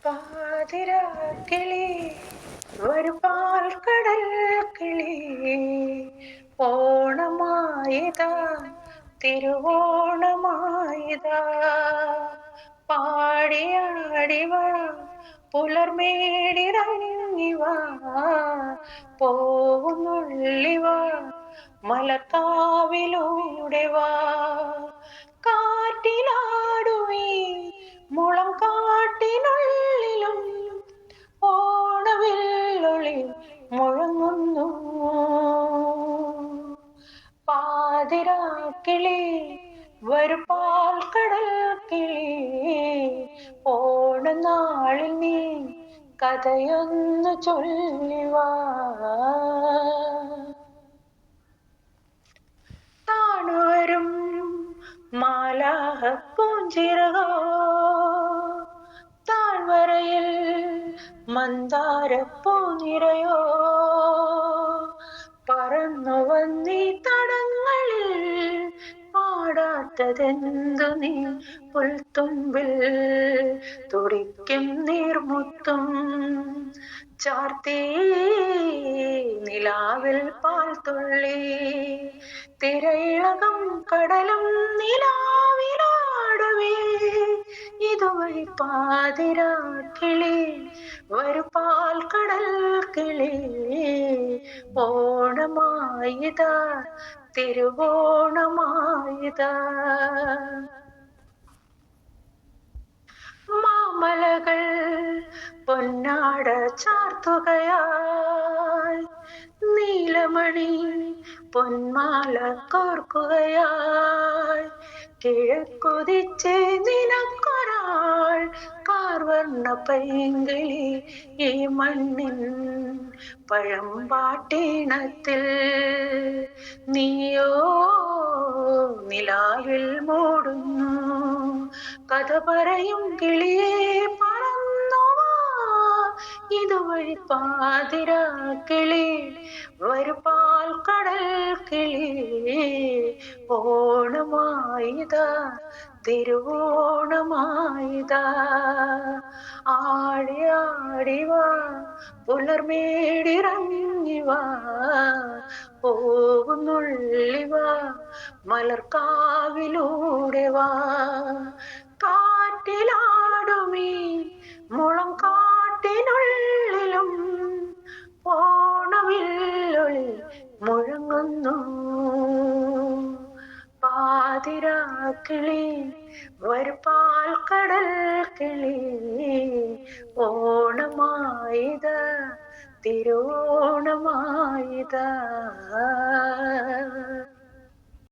പാതിരാക്കിളി ഒരു പാൽക്കടൽ കിളി ഓണമായിതാ തിരുവോണമായിതാ പാടിയാടിവാ പുലർമേടിറങ്ങിവാ പോവുന്നുള്ളിവാ മലക്കാവിലൂടെ വാ കാറ്റിലാടുമീ മുളം കാട്ടിനുള്ളിലും ഓണവില്ലൊളി മുഴങ്ങുന്നു പാതിരാക്കിളി വരു പാൽക്കടൽ കിളി ഓണനാളിൽ നീ കഥയൊന്നു ചൊല്ലിവാ താണുവരും മാലാഹ പൂഞ്ചിറകോ താഴ്വരയിൽ മന്ദാരപ്പൂ നിറയോ പറന്നു വന്നീ തടങ്ങളിൽ പാടാത്തതെന്തു നീ പുൽത്തുമ്പിൽ തുടിക്കും നീർമുത്തും ചാർത്തി നിലാവിൽ പാൽ തുള്ളി തിരയിളകം കടലും നിലാവിലാടുവേ ഇതുവഴി പാതിരാക്കിളി ഒരു പാൽക്കടൽ കിളി ഓണമായിതാ തിരുവോണമായിതാ മാമലകൾ പൊന്നാട ചാർത്തുകയായി നീലമണി പൊന്മാല കോർക്കുകയായി കിഴക്കുതിച്ച് നിനക്കൊരാൾ കാർവർണ്ണ പൈങ്കിളി ഈ മണ്ണിൻ പഴമ്പാട്ടീണത്തിൽ നീയോ നിലാവിൽ മൂടുന്നു കഥ പറയും കിളിയെ പറന്നുവാ ഇതുവഴി പാതിരാക്കിളി ഒരു പാൽക്കടൽ കിളി ഓണമായിതാ തിരുവോണമായിതാ ആടിയാടിവാ പുലർമേടിറങ്ങിവാ പോകുന്നുള്ളിവാ മലർക്കാവിലൂടെ വാ കാറ്റിലാടുമീ മുളം കാട്ടിനുള്ളിലും ഓണവില്ലൊളി മുഴങ്ങുന്നു പാതിരാക്കിളി ഒരു പാൽക്കടൽ കിളി ഓണമായിതാ തിരുവോണമായിതാ